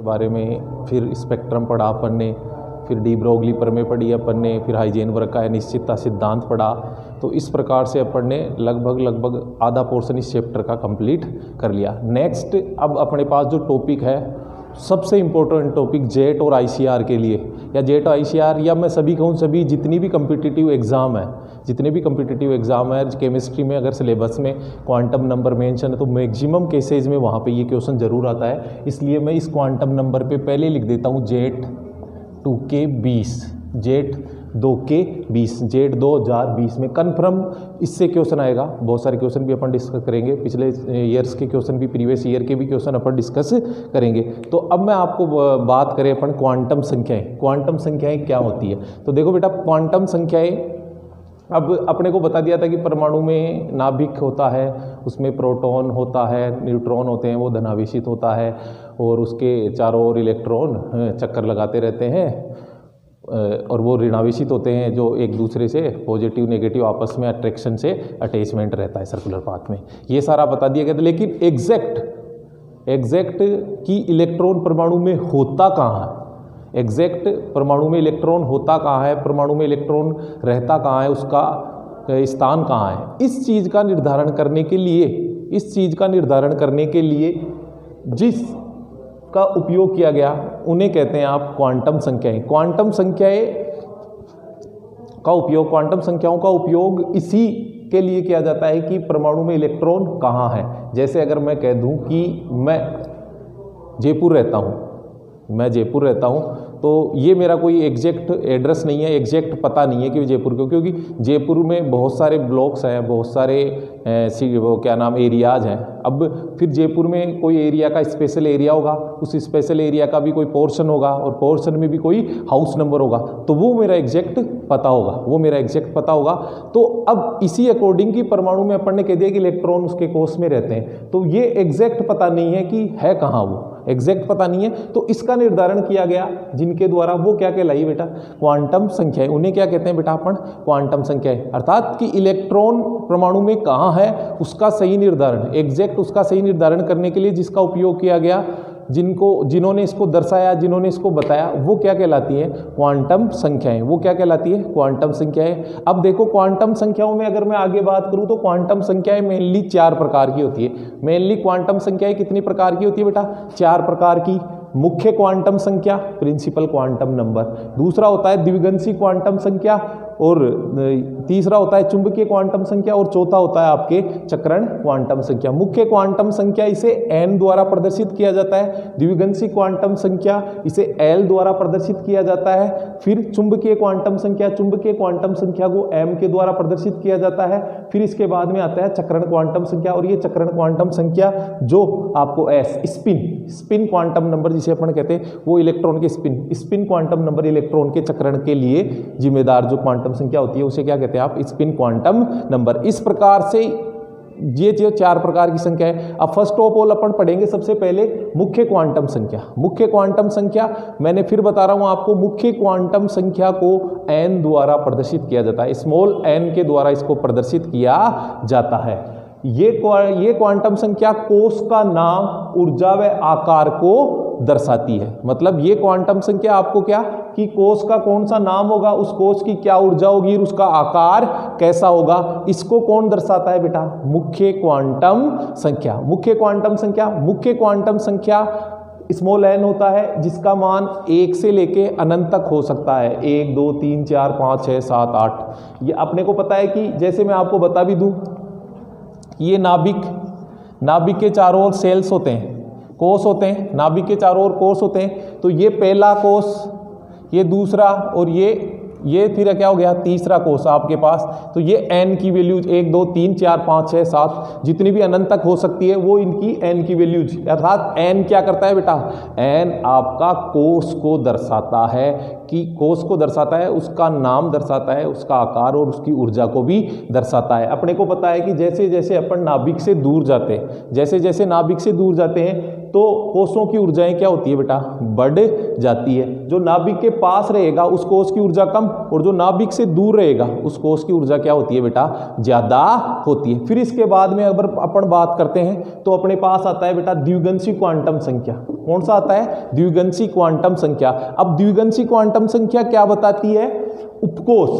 बारे में, फिर स्पेक्ट्रम पढ़ा अपन ने, फिर डी ब्रोगली प्रमेय पढ़ी अपन ने, फिर हाइजेनबर्ग का अनिश्चितता सिद्धांत पढ़ा। तो इस प्रकार से अपन ने लगभग आधा पोर्शन इस चैप्टर का कंप्लीट कर लिया। नेक्स्ट अब अपने पास जो टॉपिक है, सबसे इम्पोर्टेंट टॉपिक जेट और आईसीआर के लिए, या जेट आईसीआर, या मैं सभी कहूँ सभी जितनी भी कम्पिटिटिव एग्ज़ाम है, जितने भी कम्पिटिटिव एग्ज़ाम है केमिस्ट्री में, अगर सिलेबस में क्वांटम नंबर मेंशन है तो मैक्सिमम केसेज में वहाँ पे ये क्वेश्चन ज़रूर आता है। इसलिए मैं इस क्वांटम नंबर पे पहले लिख देता हूँ jet 2K20, jet 2K20, jet 2020 में कन्फर्म इससे क्वेश्चन आएगा। बहुत सारे क्वेश्चन भी अपन डिस्कस करेंगे, पिछले ईयर्स के क्वेश्चन भी, प्रीवियस ईयर के भी क्वेश्चन अपन डिस्कस करेंगे। तो अब मैं आपको बात करें अपन क्वांटम संख्याएं, क्वांटम संख्याएं क्या होती है। तो देखो बेटा, क्वांटम संख्याएं, अब अपने को बता दिया था कि परमाणु में नाभिक होता है, उसमें प्रोटॉन होता है, न्यूट्रॉन होते हैं, वो धनावेशित होता है, और उसके चारों ओर इलेक्ट्रॉन चक्कर लगाते रहते हैं, और वो ऋणावेशित होते हैं, जो एक दूसरे से पॉजिटिव नेगेटिव आपस में अट्रैक्शन से अटैचमेंट रहता है सर्कुलर पाथ में। ये सारा बता दिया गया था। लेकिन एग्जैक्ट कि इलेक्ट्रॉन परमाणु में होता कहाँ है, एग्जैक्ट परमाणु में इलेक्ट्रॉन होता कहाँ है, परमाणु में इलेक्ट्रॉन रहता कहाँ है, उसका स्थान कहाँ है, इस चीज़ का निर्धारण करने के लिए जिस का उपयोग किया गया उन्हें कहते हैं आप क्वांटम संख्याएं। क्वांटम संख्याओं का उपयोग इसी के लिए किया जाता है कि परमाणु में इलेक्ट्रॉन कहाँ है। जैसे अगर मैं कह दूं कि मैं जयपुर रहता हूं, तो ये मेरा कोई एग्जैक्ट एड्रेस नहीं है, एग्जैक्ट पता नहीं है कि जयपुर क्यों, क्योंकि जयपुर में बहुत सारे ब्लॉक्स हैं, बहुत सारे एरियाज हैं। अब फिर जयपुर में कोई एरिया का स्पेशल एरिया होगा, उस स्पेशल एरिया का भी कोई पोर्शन होगा, और पोर्शन में भी कोई हाउस नंबर होगा, तो वो मेरा एग्जैक्ट पता होगा। तो अब इसी अकॉर्डिंग की परमाणु में अपन ने कह दिया कि इलेक्ट्रॉन उसके कोष में रहते हैं, तो ये एग्जैक्ट पता नहीं है कि है कहाँ, वो एग्जैक्ट पता नहीं है। तो इसका निर्धारण किया गया जिनके द्वारा, वो क्या कहलाई बेटा, क्वांटम संख्याएं। उन्हें क्या कहते हैं बेटा अपन, क्वांटम संख्याएं। अर्थात कि इलेक्ट्रॉन परमाणु में कहाँ है उसका सही निर्धारण, एग्जैक्ट उसका सही निर्धारण करने के लिए जिसका उपयोग किया गया, जिन्होंने इसको दर्शाया, जिन्होंने इसको बताया, वो क्या कहलाती है, क्वांटम संख्याएं। वो क्या कहलाती है, क्वांटम संख्याएं। अब देखो, क्वांटम संख्याओं में अगर मैं आगे बात करूं तो क्वांटम संख्याएं मेनली 4 प्रकार की होती है। मेनली क्वांटम संख्याएं कितनी प्रकार की होती है बेटा, 4 प्रकार की। मुख्य क्वांटम संख्या, प्रिंसिपल क्वांटम नंबर, दूसरा होता है द्विगंशी क्वांटम संख्या, और तीसरा होता है चुंबकीय क्वांटम संख्या, और चौथा होता है आपके चक्रण क्वांटम संख्या। मुख्य क्वांटम संख्या इसे n द्वारा प्रदर्शित किया जाता है, द्विगंशी क्वांटम संख्या इसे l द्वारा प्रदर्शित किया जाता है, फिर चुंबकीय क्वांटम संख्या को m के द्वारा प्रदर्शित किया जाता है, फिर इसके बाद में आता है चक्रण क्वांटम संख्या। और ये चक्रण क्वांटम संख्या जो आपको स्पिन क्वांटम नंबर जिसे अपन कहते हैं, वो इलेक्ट्रॉन के स्पिन क्वांटम नंबर, इलेक्ट्रॉन के चक्रण के लिए जिम्मेदार जो क्वांटम संख्या होती है उसे क्या कहते हैं आप, स्पिन क्वांटम नंबर। इस प्रकार से ये जो 4 प्रकार की संख्या है। अब फर्स्ट ऑफ ऑल अपन पढ़ेंगे सबसे पहले मुख्य क्वांटम संख्या। मुख्य क्वांटम संख्या, मैंने फिर बता रहा हूं आपको, मुख्य क्वांटम संख्या को n द्वारा प्रदर्शित किया जाता है, स्मॉल n के द्वारा इसको प्रदर्शित किया जाता है। ये क्वांटम संख्या कोष का नाम, ऊर्जा व आकार को दर्शाती है। मतलब ये क्वांटम संख्या आपको क्या, कि कोष का कौन सा नाम होगा, उस कोष की क्या ऊर्जा होगी, उसका आकार कैसा होगा, इसको कौन दर्शाता है बेटा, मुख्य क्वांटम संख्या। मुख्य क्वांटम संख्या स्मॉल n होता है, जिसका मान 1 से लेके अनंत तक हो सकता है, 1 2 3 4 5 6 7 8। ये अपने को पता है कि जैसे मैं आपको बता भी दूं, ये नाभिक के चारों ओर सेल्स होते हैं, कोष होते हैं, नाभिक के चारों ओर कोष होते हैं। तो ये पहला कोष, ये दूसरा, और ये फिर क्या हो गया, तीसरा कोष आपके पास। तो ये n की वैल्यूज 1 2 3 4 5 6 7 जितनी भी अनंत तक हो सकती है, वो इनकी n की वैल्यूज। अर्थात n क्या करता है बेटा, n आपका कोष को दर्शाता है, कि कोष को दर्शाता है, उसका नाम दर्शाता है, उसका आकार और उसकी ऊर्जा को भी दर्शाता है। अपने को पता है कि जैसे जैसे अपन नाभिक से दूर जाते हैं, तो तो कोषों की ऊर्जाएं क्या होती है बेटा, बढ़ जाती है। जो नाभिक के पास रहेगा उस कोष की ऊर्जा कम, और जो नाभिक से दूर रहेगा उस कोष की ऊर्जा क्या होती है बेटा, ज्यादा होती है। फिर इसके बाद में अगर अपन बात करते हैं तो अपने पास आता है बेटा द्विगंशी क्वांटम संख्या। कौन सा आता है, द्विगंशी क्वांटम संख्या। अब द्विगंशी क्वांटम संख्या क्या बताती है, उपकोष।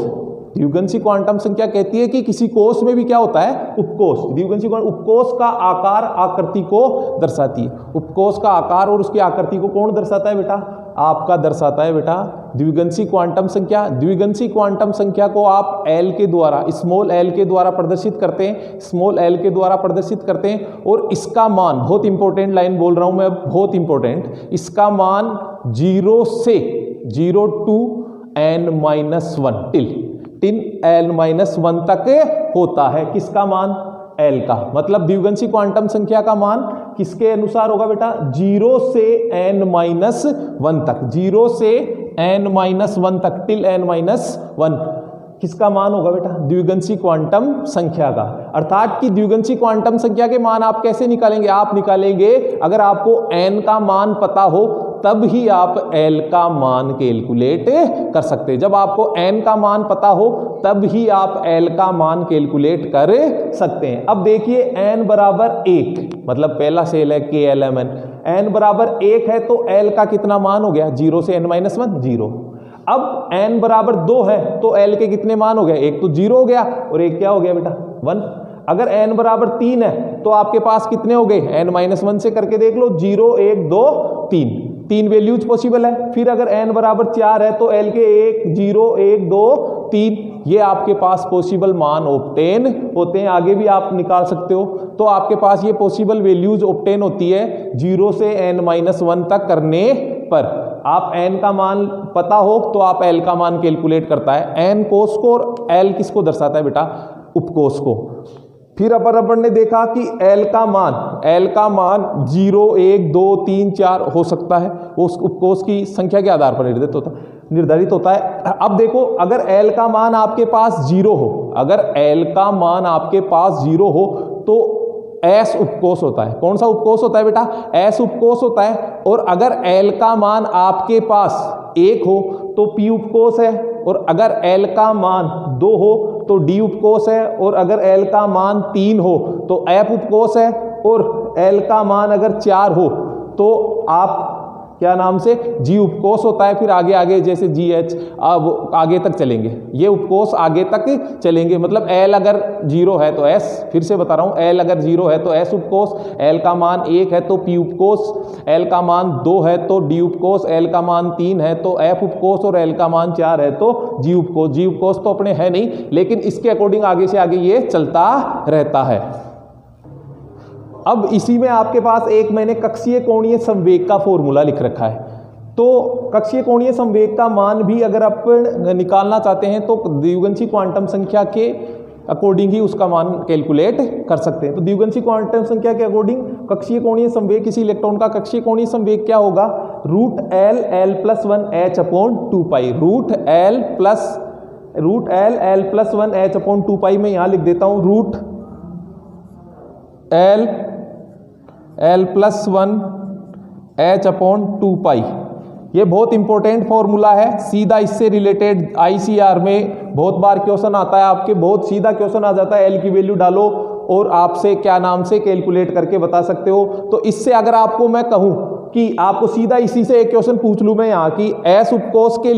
द्विगंशी क्वांटम संख्या कहती है कि किसी कोष में भी क्या होता है, उपकोष। द्विगंशी उपकोष का आकार आकृति को दर्शाती है। उपकोष का आकार और उसकी आकृति को कौन दर्शाता है बेटा, आपका दर्शाता है बेटा द्विगंशी क्वांटम संख्या। द्विगंशी क्वांटम संख्या को आप एल के द्वारा, स्मॉल एल के द्वारा प्रदर्शित करते हैं, स्मॉल एल के द्वारा प्रदर्शित करते हैं। और इसका मान, बहुत इंपॉर्टेंट लाइन बोल रहा हूं मैं, बहुत इंपॉर्टेंट, इसका मान 0 से 0 to n-1 टिल n-1 तक होता है। किसका मान, L का। मतलब द्विगंशी क्वांटम संख्या का मान किसके अनुसार होगा बेटा, 0 से n-1 तक, 0 से n-1 तक, टिल n-1 किसका मान होगा बेटा, द्विगंशी क्वांटम संख्या का। अर्थात कि द्विगंशी क्वांटम संख्या के मान आप कैसे निकालेंगे, आप निकालेंगे अगर आपको n का मान पता हो तब ही आप L का मान कैलकुलेट कर सकते हैं। जब आपको n का मान पता हो तब ही आप L का मान कैलकुलेट कर सकते हैं। अब देखिए n बराबर 1, मतलब पहला सेल है KLMN, n बराबर 1 है तो L का कितना मान हो गया, 0 से n-1 0। अब n बराबर 2 है तो L के कितने मान हो गए, एक तो 0 हो गया और एक क्या हो गया बेटा, 1। अगर n बराबर 3 है तो आपके पास कितने हो गए, n-1 से करके देख लो, 0 1 2 3 वैल्यूज पॉसिबल है। फिर अगर n बराबर 4 है तो L के 1 0 1 2 3 ये आपके पास पॉसिबल मान ऑब्टेन होते हैं। आगे भी आप निकाल सकते हो। तो आपके पास ये पॉसिबल वैल्यूज ऑब्टेन होती है 0 से n-1 तक करने पर। आप n का मान पता हो तो आप L का मान कैलकुलेट करता है। n कोष को और L किसको दर्शाता है बेटा, उपकोष को। फिर अपन ने देखा कि L का मान 0 1 2 3 4 हो सकता है, वो उस उपकोष की संख्या के आधार पर निर्धारित होता है। अब देखो अगर L का मान आपके पास 0 हो, अगर L का मान आपके पास 0 हो तो S उपकोष होता है। कौन सा उपकोष होता है बेटा, S उपकोष होता है। और अगर L का मान आपके पास 1 हो तो P उपकोष है, और अगर L का मान 2 हो तो D उपकोष है, और अगर L का मान 3 हो तो F उपकोष है, और L का मान अगर 4 हो तो आप क्या नाम से G उपकोष होता है। फिर आगे आगे जैसे GH अब आगे तक चलेंगे, ये उपकोष आगे तक चलेंगे। मतलब L अगर 0 है तो S, फिर से बता रहा हूँ, L अगर 0 है तो S उपकोष, L का मान 1 है तो P उपकोष, L का मान 2 है तो D उपकोष, L का मान 3 है तो F उपकोष, और L का मान 4 है तो G उपकोष। G उपकोष तो अपने है नहीं, लेकिन इसके अकॉर्डिंग आगे से आगे ये चलता रहता है। अब इसी में आपके पास एक मैंने कक्षीय कोणीय संवेग का फॉर्मूला लिख रखा है। तो कक्षीय कोणीय संवेग का मान भी अगर आप निकालना चाहते हैं तो द्विगंशी क्वांटम संख्या के अकॉर्डिंग ही उसका मान कैलकुलेट कर सकते हैं। तो द्विगंशी क्वांटम संख्या के अकॉर्डिंग कक्षीय कोणीय संवेग किसी इलेक्ट्रॉन का कक्षीय कोणीय संवेग क्या होगा, √L+1h/2π, √L+1h/2π में यहाँ लिख देता हूँ √L+1h/2π। ये बहुत इंपॉर्टेंट फॉर्मूला है, सीधा इससे रिलेटेड ICR में बहुत बार क्वेश्चन आता है आपके, बहुत सीधा क्वेश्चन आ जाता है, L की वैल्यू डालो और आपसे क्या नाम से कैलकुलेट करके बता सकते हो। तो इससे अगर आपको मैं कहूं कि आपको सीधा इसी से एक क्वेश्चन पूछ लूं मैं यहाँ की, S उपकोष के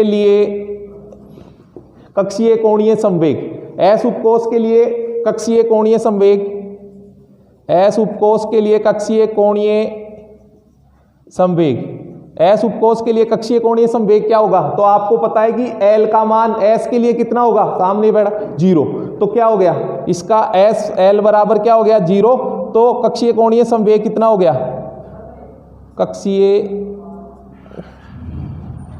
लिए कक्षीय कोणीय संवेग, S उपकोष के लिए कक्षीय कोणीय संवेग, S उपकोष के लिए कक्षीय कोणीय संवेग, S उपकोष के लिए कक्षीय कोणीय संवेग क्या होगा। तो आपको पता है कि L का मान S के लिए कितना होगा, सामने बैठा 0, तो क्या हो गया इसका S L बराबर क्या हो गया 0, तो कक्षीय कोणीय संवेग कितना हो गया, कक्षीय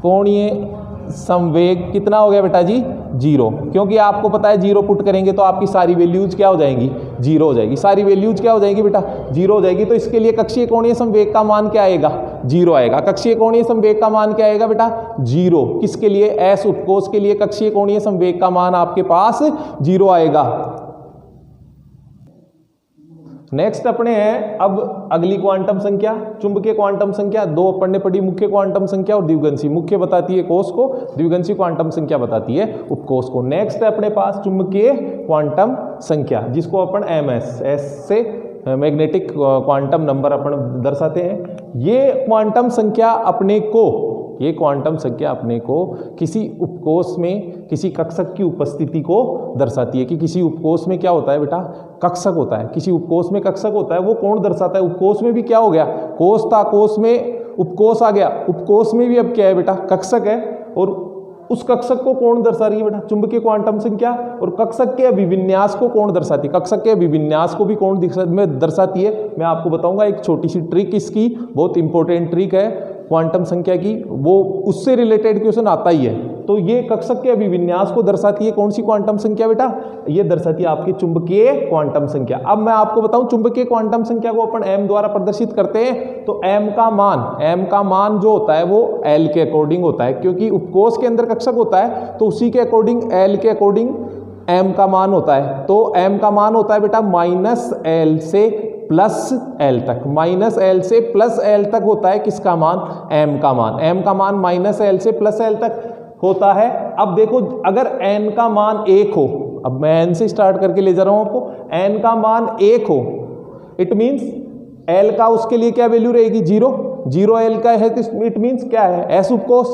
कोणीय संवेग कितना हो गया बेटा जी 0, क्योंकि आपको पता है 0 पुट करेंगे तो आपकी सारी वैल्यूज क्या हो जाएंगी 0 हो जाएगी, सारी वैल्यूज क्या हो जाएगी बेटा 0 हो जाएगी। तो इसके लिए कक्षीय कोणीय संवेग का मान क्या आएगा 0 आएगा। कक्षीय कोणीय संवेग का मान क्या आएगा बेटा 0, किसके लिए S उपकोष के लिए कक्षीय कोणीय संवेग का मान आपके पास 0 आएगा। नेक्स्ट अपने हैं अब अगली क्वांटम संख्या चुंबकीय क्वांटम संख्या। दो अपन ने पढ़ी, मुख्य क्वांटम संख्या और द्विगंशी। मुख्य बताती है कोष को, द्विगंशी क्वांटम संख्या बताती है उपकोष को। नेक्स्ट है अपने पास चुंबकीय क्वांटम संख्या, जिसको अपन एमएस, एस से मैग्नेटिक क्वांटम नंबर अपन दर्शाते हैं। ये क्वांटम संख्या अपने को किसी उपकोष में किसी कक्षक की उपस्थिति को दर्शाती है कि किसी उपकोष में क्या होता है बेटा, कक्षक होता है। किसी उपकोष में कक्षक होता है, वो कौन दर्शाता है? उपकोष में भी क्या हो गया, कोष था, कोष में उपकोष आ गया, उपकोष में भी अब क्या है बेटा, कक्षक है। और उस कक्षक को कौन दर्शा रही है बेटा, चुंबकीय क्वांटम संख्या। और कक्षक के अभिविन्यास को कौन दर्शाती है, कक्षक के अभिविन्यास को भी कौन दर्शाती है, मैं आपको बताऊंगा। एक छोटी सी ट्रिक इसकी, बहुत इंपॉर्टेंट ट्रिक है क्वांटम संख्या की, वो उससे रिलेटेड क्वेश्चन आता ही है। तो ये कक्षक के अभिविन्यास को दर्शाती है कौन सी क्वांटम संख्या बेटा, ये दर्शाती है आपकी चुंबकीय क्वांटम संख्या। अब मैं आपको बताऊं, चुंबकीय क्वांटम संख्या को अपन m द्वारा प्रदर्शित करते हैं, तो m का मान जो होता है वो l के अकॉर्डिंग होता है, क्योंकि उपकोष के अंदर कक्षक होता है, तो उसी के अकॉर्डिंग l के अकॉर्डिंग m का मान होता है। तो m का मान होता है बेटा -l से प्लस l तक, -l से प्लस l तक होता है किसका मान, m का मान। m का मान -l से प्लस l तक होता है। अब देखो, अगर n का मान 1 हो, अब मैं n से स्टार्ट करके ले जा रहा हूं आपको, n का मान 1 हो, इट मीन्स l का उसके लिए क्या वैल्यू रहेगी, 0 l का है, तो इट मीन्स क्या है, s उपकोष।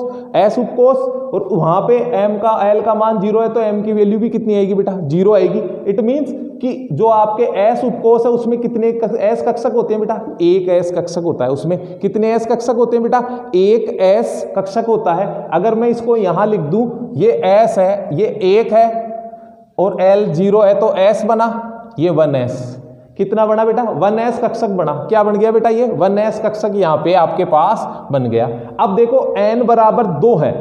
और वहां पे l का मान 0 है, तो m की वैल्यू भी कितनी आएगी बेटा, 0 आएगी। इट मीन्स कि जो आपके s उपकोष है उसमें कितने s कक्षक होते हैं बेटा, एक s कक्षक होता है। उसमें कितने s कक्षक होते हैं बेटा, एक s कक्षक होता है। अगर मैं इसको यहां लिख दूं, ये s है, ये 1 है और l 0 है, तो s बना, ये 1s कितना बना बेटा, 1s कक्षक बना। क्या बन गया बेटा, ये 1s कक्षक यहाँ पे आपके पास बन गया। अब देखो n बराबर 2 है,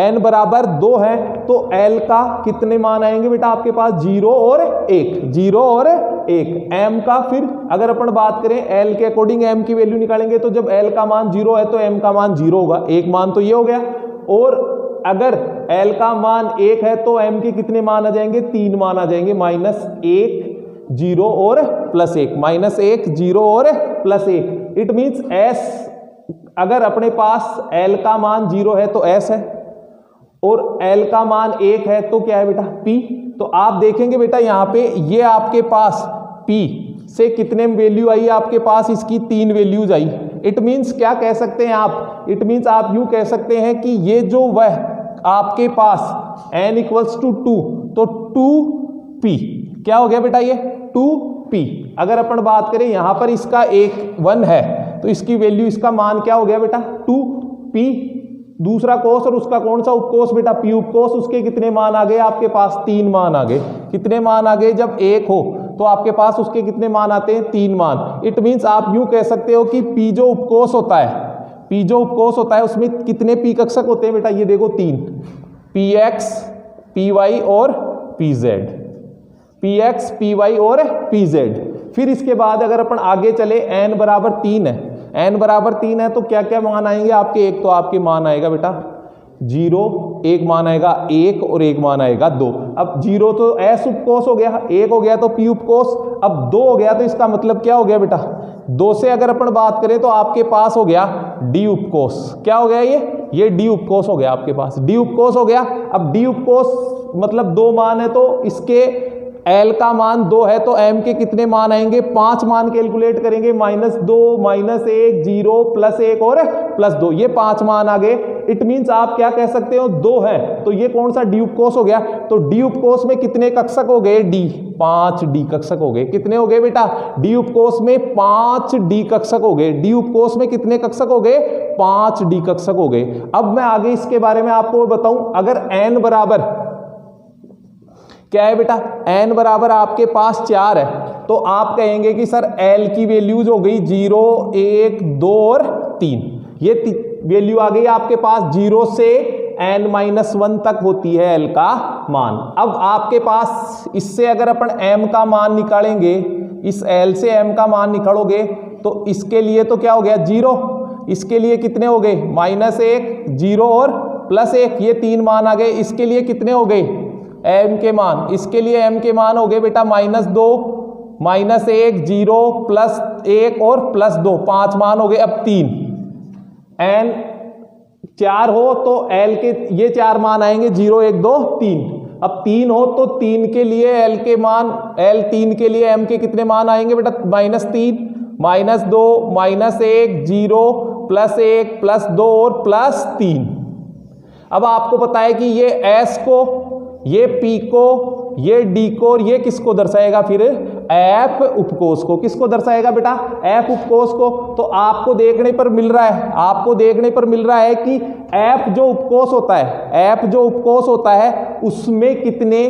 n बराबर 2 है, तो l का कितने मान आएंगे बेटा आपके पास, 0 और 1। m का फिर अगर अपन बात करें l के अकॉर्डिंग m की वैल्यू निकालेंगे, तो जब l का मान 0 है तो m का मान 0 होगा, एक मान तो ये हो गया। और अगर l का मान 1 है तो m के कितने मान आ जाएंगे, 3 मान आ जाएंगे, -1 0 और +1, -1 0 और +1। इट मीन्स s, अगर अपने पास l का मान 0 है तो s है, और l का मान 1 है तो क्या है बेटा, p। तो आप देखेंगे बेटा यहाँ पे ये आपके पास p से कितने वैल्यू आई आपके पास, इसकी 3 वैल्यूज आई। इट मीन्स क्या कह सकते हैं आप, इट मीन्स आप यूं कह सकते हैं कि ये जो वह आपके पास n = 2, तो 2p क्या हो गया बेटा, ये 2p। अगर अपन बात करें यहां पर इसका 1 है, तो इसकी वैल्यू, इसका मान क्या हो गया बेटा, 2p। दूसरा कोष और उसका कौन सा उपकोष बेटा, p उपकोष, उसके कितने मान आ गए आपके पास, 3 मान आ गए। कितने मान आ गए, जब 1 हो तो आपके पास उसके कितने मान आते हैं, 3 मान। इट मीन्स आप यूं कह सकते हो कि p जो उपकोष होता है, उसमें कितने p कक्षक होते हैं बेटा, ये देखो 3, px py और py और pz। फिर इसके बाद अगर अपन आगे चले, n बराबर 3 है, तो क्या क्या मान आएंगे आपके, एक तो आपके मान आएगा बेटा 0, एक मान आएगा 1 और एक मान आएगा 2। अब 0 तो s उपकोष हो गया, 1 हो गया तो p उपकोष, अब 2 हो गया तो इसका मतलब क्या हो गया बेटा, 2 से अगर अपन बात करें तो आपके पास हो गया d उपकोष। क्या हो गया, ये d उपकोष हो गया आपके पास, d उपकोष हो गया। अब d उपकोष मतलब 2 मान है, तो इसके l का मान 2 है, तो m के कितने मान आएंगे, 5 मान कैलकुलेट करेंगे, -2 -1 0 +1 और +2, ये 5 मान आ गए। इट मीन्स आप क्या कह सकते हो, 2 है, तो ये कौन सा d उपकोष हो गया। तो d उपकोष में कितने कक्षक हो गए, 5 d कक्षक हो गए। कितने हो गए बेटा, d उपकोष में 5 d कक्षक हो गए। d उपकोष में कितने कक्षक हो गए, 5 d कक्षक हो गए। अब मैं आगे इसके बारे में आपको बताऊं, अगर n बराबर क्या है बेटा, n बराबर आपके पास 4 है, तो आप कहेंगे कि सर l की वैल्यूज हो गई 0 1 2 और 3। ये वैल्यू आ गई आपके पास, 0 से n-1 तक होती है l का मान। अब आपके पास इससे अगर अपन m का मान निकालेंगे, इस l से m का मान निकालोगे, तो इसके लिए तो क्या हो गया 0, इसके लिए कितने हो गए, -1 0 और +1, ये 3 मान आ गए। इसके लिए कितने हो गए m के मान, इसके लिए m के मान हो गए बेटा -2 -1 0 +1 और +2 5 मान हो गए। अब 3 n 4 हो तो l के ये 4 मान आएंगे 0 1 2 3। अब 3 हो तो 3 के लिए l के मान l 3 के लिए m के कितने मान आएंगे बेटा? -3 -2 -1 0 +1 +2 और +3। अब आपको पता है कि ये s को, ये p को, ये d को और ये किसको दर्शाएगा? फिर f उपकोष को। किसको दर्शाएगा बेटा? f उपकोष को। तो आपको देखने पर मिल रहा है, आपको देखने पर मिल रहा है कि f जो उपकोष होता है, f जो उपकोष होता है उसमें कितने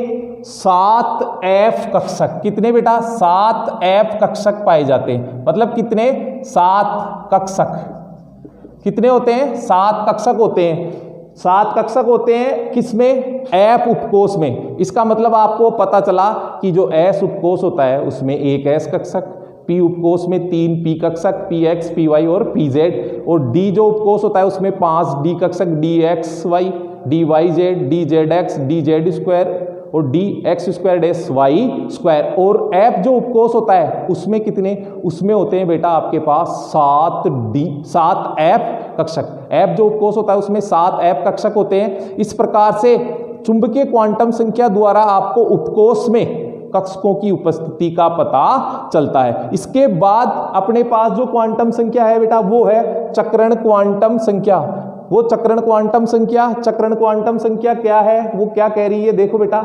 7 f कक्षक, कितने बेटा? 7 f कक्षक पाए जाते हैं। मतलब कितने? 7 कक्षक। कितने होते हैं? 7 कक्षक होते हैं। 7 कक्षक होते हैं किसमें? f उपकोष में। इसका मतलब आपको पता चला कि जो s उपकोष होता है उसमें एक s कक्षक, p उपकोष में 3 p कक्षक, px py और pz, और d जो उपकोष होता है उसमें 5 d कक्षक, dxy dyz dzx dz square और dx स्क्वायर y स्क्वायर। और f जो उपकोष होता है उसमें कितने? उसमें होते हैं बेटा आपके पास 7 f कक्षक। f जो उपकोष होता है उसमें 7 f कक्षक होते हैं। इस प्रकार से चुंबकीय क्वांटम संख्या द्वारा आपको उपकोष में कक्षकों की उपस्थिति का पता चलता है। इसके बाद अपने पास जो क्वांटम संख्या है बेटा वो है चक्रण क्वांटम संख्या। वो चक्रण क्वांटम संख्या, चक्रण क्वांटम संख्या क्या है? वो क्या कह रही है? देखो बेटा,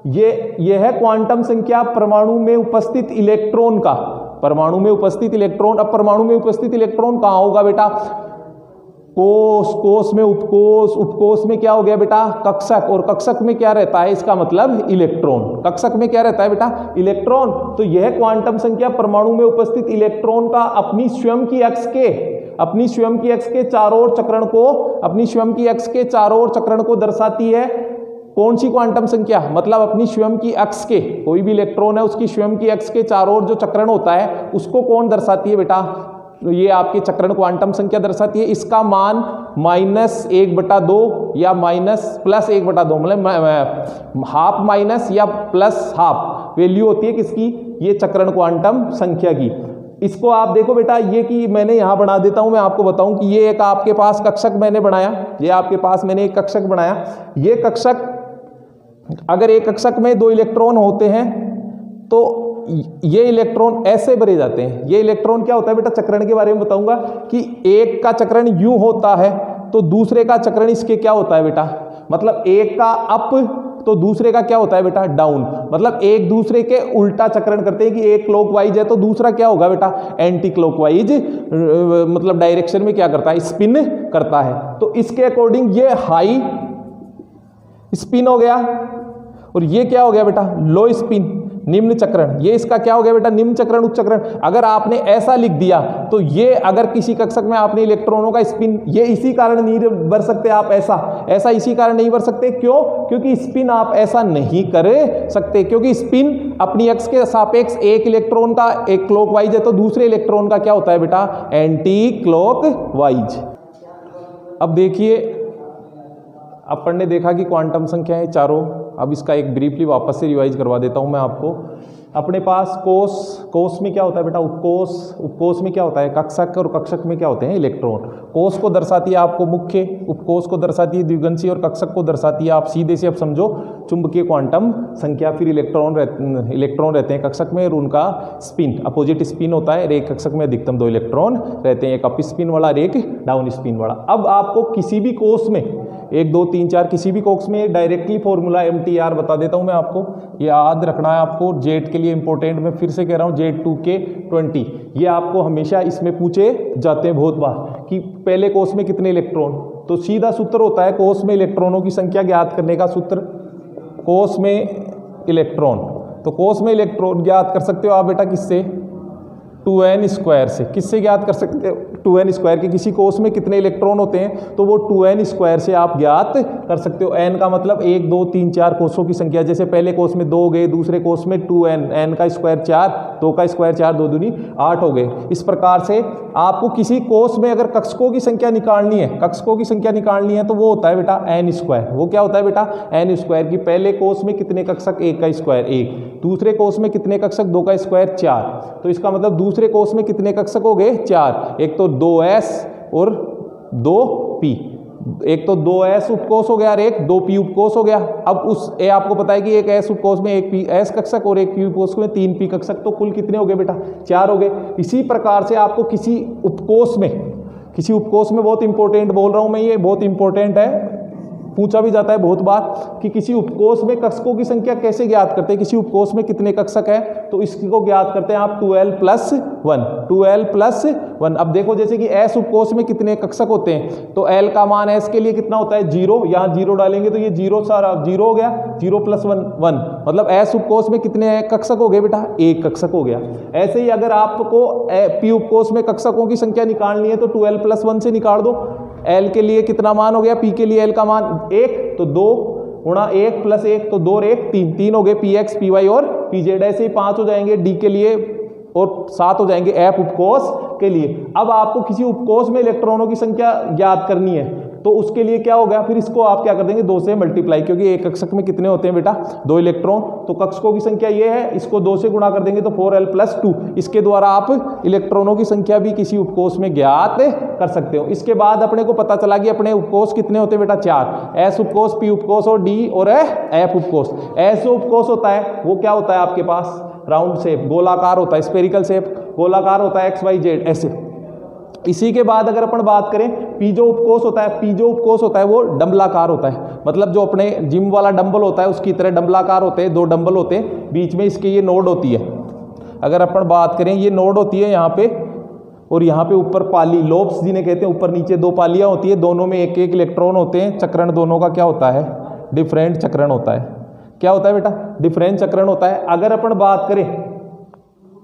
ये है क्वांटम संख्या परमाणु में उपस्थित इलेक्ट्रॉन का, परमाणु में उपस्थित इलेक्ट्रॉन। अब परमाणु में उपस्थित इलेक्ट्रॉन कहां होगा बेटा? कोष, कोष में उपकोष, उपकोष में क्या हो गया बेटा? कक्षक, और कक्षक में क्या रहता है? इसका मतलब इलेक्ट्रॉन। कक्षक में क्या रहता है बेटा? इलेक्ट्रॉन। तो यह क्वांटम संख्या परमाणु में उपस्थित इलेक्ट्रॉन का अपनी स्वयं की अक्ष के चारों ओर चक्रण को, अपनी स्वयं की अक्ष के चारों ओर चक्रण को दर्शाती है। कौन सी क्वांटम संख्या? मतलब अपनी स्वयं की अक्ष के, कोई भी इलेक्ट्रॉन है उसकी स्वयं की अक्ष के चारों ओर जो चक्रण होता है उसको कौन दर्शाती है बेटा? तो ये आपकी चक्रण क्वांटम संख्या दर्शाती है। इसका मान -1/2 या +1/2, मतलब हाफ माइनस या प्लस हाफ वैल्यू होती है किसकी? ये चक्रण क्वांटम संख्या की। इसको आप देखो बेटा, ये कि मैंने यहां बना देता हूं, मैं आपको बताऊं कि ये एक आपके पास कक्षक मैंने बनाया, ये आपके पास मैंने एक कक्षक बनाया। ये कक्षक, अगर एक कक्षक में 2 इलेक्ट्रॉन होते हैं तो ये इलेक्ट्रॉन ऐसे भरे जाते हैं। ये इलेक्ट्रॉन क्या होता है बेटा? चक्रण के बारे में बताऊंगा कि एक का चक्रण यूं होता है तो दूसरे का चक्रण इसके क्या होता है बेटा? मतलब एक का अप तो दूसरे का क्या होता है बेटा? डाउन। मतलब एक दूसरे के उल्टा चक्रण करते हैं कि एक क्लॉकवाइज है तो दूसरा क्या होगा बेटा? एंटी क्लॉकवाइज, मतलब डायरेक्शन में क्या करता है? स्पिन करता है। तो इसके अकॉर्डिंग ये हाई स्पिन हो गया और ये क्या हो गया बेटा? लो स्पिन, निम्न चक्रण। ये इसका क्या हो गया बेटा? निम्न चक्रण, उच्च चक्रण। अगर आपने ऐसा लिख दिया तो ये, अगर किसी कक्षक में आपने इलेक्ट्रॉनों का स्पिन, ये इसी कारण नहीं भर सकते आप ऐसा इसी कारण नहीं भर सकते। क्यों? क्योंकि स्पिन आप ऐसा नहीं कर सकते, क्योंकि स्पिन अपनी अक्ष के सापेक्ष एक इलेक्ट्रॉन का एक क्लॉकवाइज है तो दूसरे इलेक्ट्रॉन का क्या होता है बेटा? Anti clockwise. अब देखिए, अपन ने देखा कि क्वांटम संख्या है चारों। अब इसका एक ब्रीफली वापस से रिवाइज करवा देता हूं मैं आपको। अपने पास कोष में क्या होता है बेटा? उपकोष में क्या होता है? कक्षक, और कक्षक में क्या होते हैं? इलेक्ट्रॉन। कोष को दर्शाती है आपको मुख्य, उपकोष को दर्शाती है द्विगंशी, और कक्षक को दर्शाती है, आप सीधे से अब समझो, चुंबकीय क्वांटम संख्या। फिर इलेक्ट्रॉन रहते हैं कक्षक में और उनका स्पिन अपोजिट स्पिन होता है। एक कक्षक में अधिकतम 2 इलेक्ट्रॉन रहते हैं, एक अप स्पिन वाला और एक डाउन स्पिन वाला। अब आपको किसी भी कोष में 1 2 3 4 किसी भी कोष में डायरेक्टली फॉर्मूला MTR बता देता हूं मैं आपको, याद रखना है आपको। जेड के लिए इंपॉर्टेंट, मैं फिर से कह रहा हूं, Z2K20, ये आपको हमेशा इसमें पूछे जाते हैं बहुत बार कि पहले कोष में कितने इलेक्ट्रॉन। तो सीधा सूत्र होता है कोष में इलेक्ट्रॉनों की संख्या ज्ञात करने का सूत्र, कोष में इलेक्ट्रॉन। तो कोष में इलेक्ट्रॉन ज्ञात कर सकते हो आप बेटा किससे? 2n स्क्वायर से। किससे ज्ञात कर सकते हो? 2n स्क्वायर के। किसी कोष में कितने इलेक्ट्रॉन होते हैं तो वो 2n स्क्वायर से आप ज्ञात कर सकते हो। n का मतलब 1 2 3 4 कोषों की संख्या। जैसे पहले कोष में 2 गए, दूसरे कोष में 2n, n का स्क्वायर 4, 2 का स्क्वायर 4, 2 दूनी 8 हो गए। इस प्रकार से आपको किसी कोष में अगर कक्षकों की संख्या निकालनी है, तो वो होता है बेटा n स्क्वायर। वो क्या होता है बेटा? n स्क्वायर की। पहले कोष में कितने कक्षक? 1 का स्क्वायर 1, दूसरे कोष में कितने कक्षक, 2 का स्क्वायर 4, तो इसका मतलब दूसरे कोष में कितने कक्षक हो गए 4, एक तो 2s और 2p, एक तो 2s उपकोष हो गया और एक 2p उपकोष हो गया। अब उस आपको पता है कि एक s उपकोष में एक p s कक्षक और एक p उपकोष में 3p कक्षक, तो कुल कितने हो गए बेटा 4 हो गए। इसी प्रकार से आपको किसी उपकोष में बहुत इंपॉर्टेंट बोल रहा हूं मैं, ये बहुत इंपॉर्टेंट है, पूछा भी जाता है बहुत बार कि किसी उपकोष में कक्षकों की संख्या कैसे ज्ञात करते हैं, किसी उपकोष में कितने कक्षक है, तो इसको ज्ञात करते हैं आप 2l + 1, 2l + 1। अब देखो जैसे कि s उपकोष में कितने कक्षक होते हैं, तो l का मान s के लिए कितना होता है 0, यहाँ 0 डालेंगे तो ये 0 सारा 0 हो गया, 0 + 1 1, मतलब s उपकोष में कितने कक्षक हो गए बेटा, 1 कक्षक हो गया। ऐसे ही अगर आपको p उपकोष में कक्षकों की संख्या निकालनी है तो 2l + 1 से निकाल दो। l के लिए कितना मान हो गया, p के लिए l का मान 1, तो 2 गुणा 1 + 1 तो 2 और 1 3, 3 हो गए px py और pz, ऐसे ही 5 हो जाएंगे d के लिए और 7 हो जाएंगे f उपकोष के लिए। अब आपको किसी उपकोष में इलेक्ट्रॉनों की संख्या ज्ञात करनी है तो उसके लिए क्या होगा, फिर इसको आप क्या कर देंगे 2 से मल्टीप्लाई, क्योंकि एक कक्षक में कितने होते हैं बेटा 2 इलेक्ट्रॉन, तो कक्षकों की संख्या ये है, इसको 2 से गुणा कर देंगे तो 4l + 2, इसके द्वारा आप इलेक्ट्रॉनों की संख्या भी किसी उपकोष में ज्ञात कर सकते हो। इसके बाद अपने को पता चला कि अपने उपकोष कितने होते हैं बेटा 4, s उपकोष, p उपकोष और d और f उपकोष। s उपकोष होता है वो क्या होता है आपके पास राउंड शेप, गोलाकार होता है, स्फेरिकल शेप, गोलाकार होता है x y z ऐसे। इसी के बाद अगर अपन बात करें p जो उपकोष होता है, p जो उपकोष होता है वो डंबलाकार होता है, मतलब जो अपने जिम वाला डंबल होता है उसकी तरह डंबलाकार होते हैं, 2 डंबल होते हैं, बीच में इसके ये नोड होती है। अगर अपन बात करें ये नोड होती है यहाँ पे, और यहाँ पे ऊपर पाली, लोब्स जिन्हें कहते हैं, ऊपर नीचे 2 पालियाँ होती है, दोनों में एक एक इलेक्ट्रॉन होते हैं, चक्रण दोनों का क्या होता है डिफरेंट चक्रण होता है। क्या होता है बेटा डिफरेंट चक्रण होता है। अगर अपन बात करें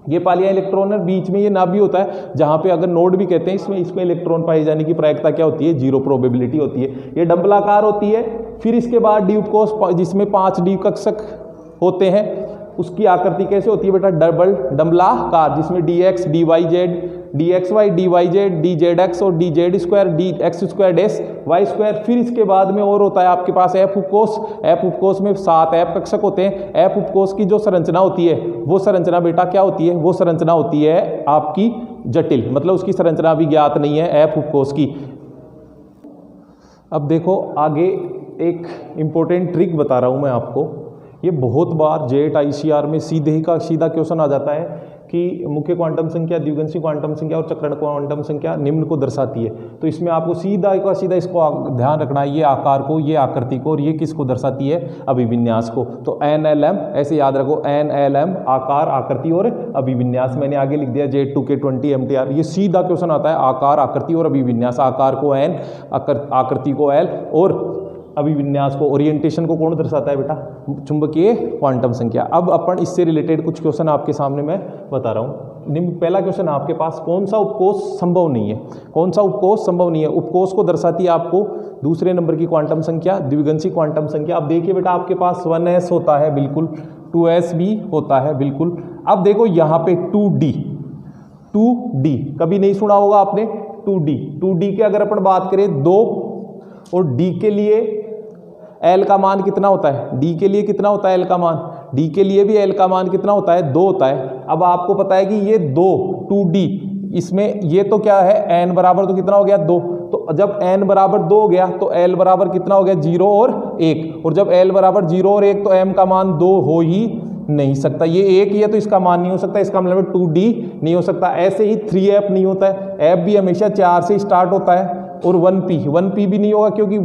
ये पालियां इलेक्ट्रॉन है, बीच में ये नाभि होता है जहां पे अगर नोड भी कहते हैं, इसमें इलेक्ट्रॉन पाए जाने की प्रायिकता क्या होती है 0 प्रोबेबिलिटी होती है। ये डंबलाकार होती है। फिर इसके बाद डी उपकोष जिसमें 5 डी कक्षक होते हैं, उसकी आकृति कैसे होती है बेटा डबल डंबलाकार, जिसमें dx dy dxy dyz dzx और dz² dx² y²। फिर इसके बाद में और होता है आपके पास f उपकोष। f उपकोष में 7 f कक्षक होते हैं। f उपकोष की जो संरचना होती है वो संरचना बेटा क्या होती है, वो संरचना होती है आपकी जटिल, मतलब उसकी संरचना भी ज्ञात नहीं है f उपकोष की। अब देखो आगे एक इंपॉर्टेंट ट्रिक बता रहा हूं मैं आपको, ये बहुत बार जेट ICR में सीधा क्वेश्चन आ जाता है कि मुख्य क्वांटम संख्या, द्विगंशी क्वांटम संख्या और चक्रण क्वांटम संख्या निम्न को दर्शाती है। तो इसमें आपको सीधा इसको ध्यान रखना है, ये आकार को, ये आकृति को, और ये किसको दर्शाती है अभिविन्यास को। तो NLM ऐसे याद रखो, NLM आकार, आकृति और अभिविन्यास। मैंने आगे लिख दिया J2K20 MTR। ये सीधा क्वेश्चन आता है, आकार, आकृति और अभिविन्यास। आकार को N, आकृति को L और अभिविन्यास को, ओरिएंटेशन को कौन दर्शाता है बेटा चुंबकीय क्वांटम संख्या। अब अपन इससे रिलेटेड कुछ क्वेश्चन आपके सामने मैं बता रहा हूँ। पहला क्वेश्चन आपके पास, कौन सा उपकोष संभव नहीं है, कौन सा उपकोष संभव नहीं है। उपकोष को दर्शाती है आपको दूसरे नंबर की क्वांटम संख्या, द्विगंशी क्वांटम संख्या। अब देखिए बेटा आपके पास 1s होता है बिल्कुल, 2s भी होता है बिल्कुल। अब देखो यहाँ पे 2d कभी नहीं सुना होगा आपने, 2d के अगर अपन बात करें 2 और d के लिए L का मान कितना होता है, d के लिए कितना होता है L का मान, d के लिए भी L का मान कितना होता है 2 होता है। अब आपको पता है कि ये 2d इसमें ये तो क्या है n बराबर तो कितना हो गया 2, तो जब n बराबर 2 हो गया तो L बराबर कितना हो गया 0 और 1, और जब L बराबर 0 और 1 तो m का मान 2 हो ही नहीं सकता। ये 1 ही है तो इसका मान नहीं हो सकता, इसका मतलब 2d नहीं हो सकता। ऐसे ही 3f नहीं होता है, f भी हमेशा 4 से स्टार्ट होता है। और 1p भी नहीं होगा, क्योंकि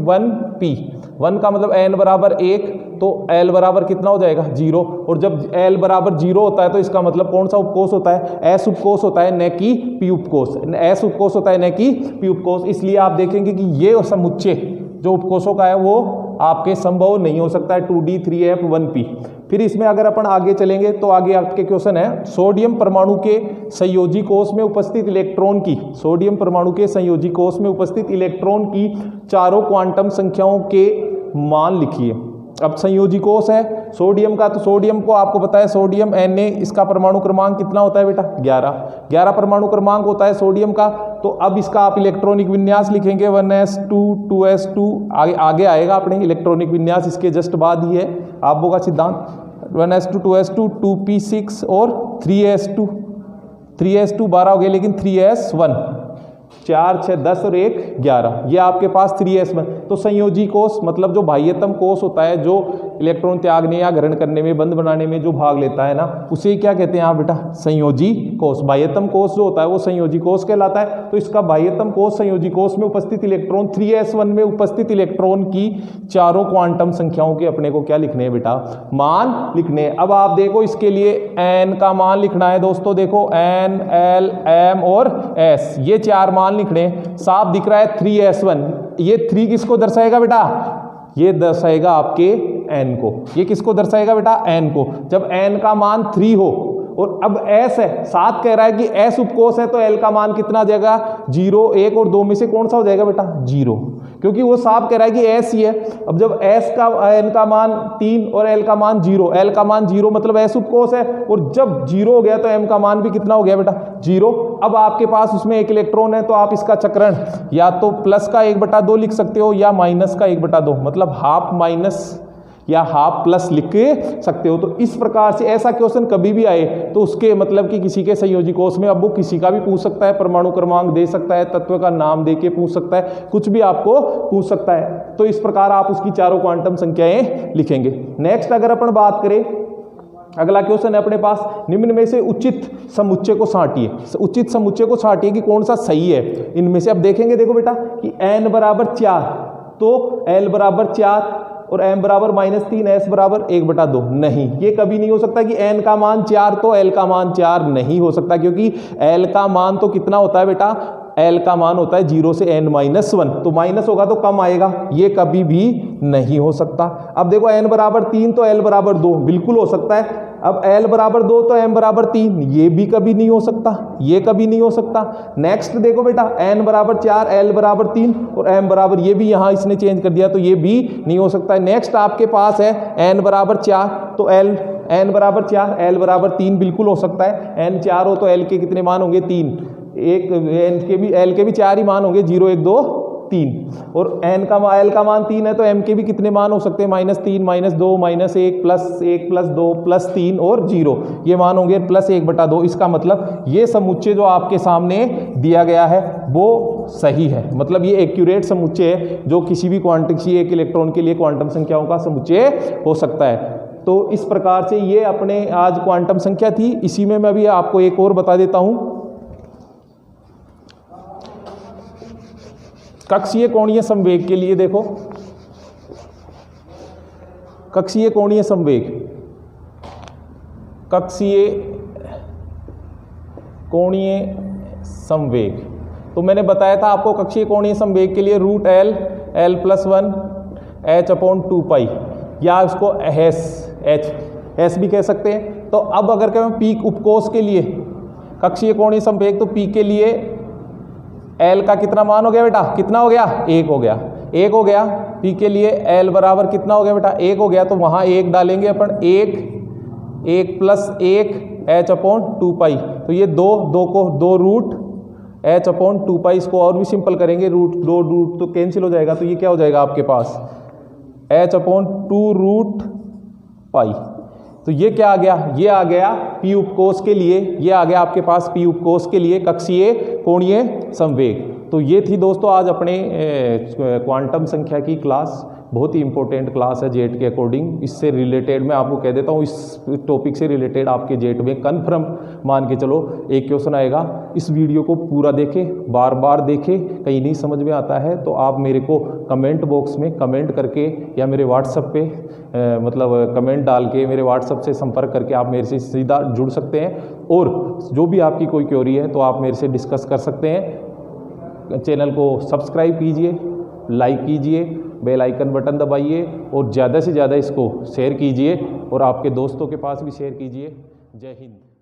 1 का मतलब n बराबर 1 तो L बराबर कितना हो जाएगा 0, और जब L बराबर 0 होता है तो इसका मतलब कौन सा उपकोष होता है, S उपकोष होता है, न कि p उपकोष। S उपकोष होता है न कि p उपकोष। इसलिए आप देखेंगे कि ये समुच्चय जो उपकोषों का है वो आपके संभव नहीं हो सकता है 2d 3f 1p। फिर इसमें अगर अपन आगे चलेंगे तो आगे आपके क्वेश्चन है, सोडियम परमाणु के संयोजी कोष में उपस्थित इलेक्ट्रॉन की, सोडियम परमाणु के संयोजी कोष में उपस्थित इलेक्ट्रॉन की चारों क्वांटम संख्याओं के मान लिखिए। अब संयोजी कोष है सोडियम का, तो सोडियम को आपको पता है सोडियम Na, इसका परमाणु क्रमांक कितना होता है बेटा 11 परमाणु क्रमांक होता है सोडियम का। तो अब इसका आप इलेक्ट्रॉनिक विन्यास लिखेंगे 1s2 2s2, आगे आएगा अपने इलेक्ट्रॉनिक विन्यास, इसके जस्ट बाद ही है आबो का सिद्धांत। 1s2 2s2 2p6 और 3s2 3s2 12 हो गए, लेकिन 3s1 4 6 10 और 1 11, ये आपके पास 3s1। तो संयोजी कोष मतलब जो बाह्यतम कोष होता है, जो इलेक्ट्रॉन त्यागने या ग्रहण करने में, बंध बनाने में जो भाग लेता है ना, उसे क्या कहते हैं आप बेटा? संयोजी कोष। बाह्यतम कोष जो होता है वो संयोजी कोष कहलाता है। तो इसका बाह्यतम कोष संयोजी कोष में उपस्थित इलेक्ट्रॉन 3s1 में उपस्थित इलेक्ट्रॉन की चारों क्वांटम संख्याओं के अपने को क्या लिखने हैं बेटा? मान लिखने हैं। अब आप देखो इसके लिए n का मान लिखना है दोस्तों। देखो n, l, m और s, ये 4 मान लिखने हैं। साफ दिख रहा है 3s1, ये 3 किसको दर्शाएगा बेटा? ये दर्शाएगा आपके n को। ये किसको दर्शाएगा बेटा? n को। जब n का मान 3 हो और अब s है, 7 कह रहा है कि s उपकोष है, तो l का मान कितना आ जाएगा? 0, 1 और 2 में से कौन सा हो जाएगा बेटा? 0, क्योंकि वो साफ कह रहा है कि s ही है। अब जब s का n का मान 3 और l का मान 0, l का मान 0 मतलब s उपकोष है, और जब 0 हो गया तो m का मान भी कितना हो गया बेटा? 0। अब आपके पास उसमें एक इलेक्ट्रॉन है, तो आप इसका चक्रण या तो प्लस का 1/2 लिख सकते हो या माइनस का 1/2, मतलब हाफ माइनस या हाफ प्लस लिख सकते हो। तो इस प्रकार से ऐसा क्वेश्चन कभी भी आए तो उसके मतलब कि किसी के संयोजी कोष में, अब वो किसी का भी पूछ सकता है, परमाणु क्रमांक दे सकता है, तत्व का नाम दे के पूछ सकता है, कुछ भी आपको पूछ सकता है। तो इस प्रकार आप उसकी चारों क्वांटम संख्याएं लिखेंगे। नेक्स्ट अगर अपन बात करें, अगला क्वेश्चन है अपने पास, निम्न में से उचित समुच्चय को छांटिए। उचित समुच्चय को छांटिए कि कौन सा सही है इनमें से। अब देखेंगे, देखो बेटा कि n बराबर 4, तो l बराबर 4 और m बराबर -3, s बराबर 1/2। नहीं, ये कभी नहीं हो सकता कि n का मान 4 तो l का मान 4 नहीं हो सकता, क्योंकि l का मान तो कितना होता है बेटा? l का मान होता है 0 से n-1, तो माइनस होगा तो कम आएगा, ये कभी भी नहीं हो सकता। अब देखो n बराबर 3 तो l बराबर 2 बिल्कुल हो सकता है। अब l बराबर 2 तो m बराबर 3, ये भी कभी नहीं हो सकता, ये कभी नहीं हो सकता। नेक्स्ट देखो बेटा, n बराबर 4, l बराबर 3 और m बराबर, ये भी यहाँ इसने चेंज कर दिया, तो ये भी नहीं हो सकता। नेक्स्ट आपके पास है n बराबर 4, तो n बराबर 4, l बराबर 3 बिल्कुल हो सकता है। n 4 हो तो l के कितने मान होंगे? 3। एक l के भी 4 ही मान होंगे, 0 1 2 3। और l का मान 3 है तो m के भी कितने मान हो सकते हैं? -3, -2, -1, +1, +2, +3 और 0, ये मान होंगे +1/2। इसका मतलब ये समुच्चय जो आपके सामने दिया गया है वो सही है, मतलब ये एक्यूरेट समुच्चय है, जो किसी भी किसी एक इलेक्ट्रॉन के लिए क्वांटम संख्याओं का समुच्चय हो सकता है। तो इस प्रकार से ये अपने आज क्वांटम संख्या थी। इसी में मैं अभी आपको एक और बता देता हूँ। कक्षीय कोणीय संवेग के लिए देखो, कक्षीय कोणीय संवेग, कक्षीय कोणीय संवेग, तो मैंने बताया था आपको कक्षीय कोणीय संवेग के लिए √L, l+1 h/2π, या उसको h भी कह सकते हैं। तो अब अगर कहें पीक उपकोष के लिए कक्षीय कोणीय संवेग, तो पी के लिए L का कितना मान हो गया बेटा? कितना हो गया? 1 हो गया, 1 हो गया। P के लिए L बराबर कितना हो गया बेटा? 1 हो गया, तो वहाँ 1 डालेंगे अपन, 1 + 1 h/2π, तो ये 2 को 2 √h/2π, इसको और भी सिंपल करेंगे, दो रूट तो कैंसिल हो जाएगा, तो ये क्या हो जाएगा आपके पास? h/2√π। तो ये क्या आ गया? ये आ गया पी उपकोष के लिए, ये आ गया आपके पास पी उपकोष के लिए कक्षीय कोणीय संवेग। तो ये थी दोस्तों आज अपने क्वांटम संख्या की क्लास। बहुत ही इंपॉर्टेंट क्लास है जेट के अकॉर्डिंग। इससे रिलेटेड मैं आपको कह देता हूँ, इस टॉपिक से रिलेटेड आपके जेट में कन्फर्म मान के चलो एक क्वेश्चन आएगा। इस वीडियो को पूरा देखें, बार बार देखें, कहीं नहीं समझ में आता है तो आप मेरे को कमेंट बॉक्स में कमेंट करके या मेरे व्हाट्सएप पे मतलब कमेंट डाल के मेरे व्हाट्सएप से संपर्क करके आप मेरे से सीधा जुड़ सकते हैं। और जो भी आपकी कोई क्वेरी है तो आप मेरे से डिस्कस कर सकते हैं। चैनल को सब्सक्राइब कीजिए, लाइक कीजिए, बेल आइकन बटन दबाइए और ज़्यादा से ज़्यादा इसको शेयर कीजिए और आपके दोस्तों के पास भी शेयर कीजिए। जय हिंद।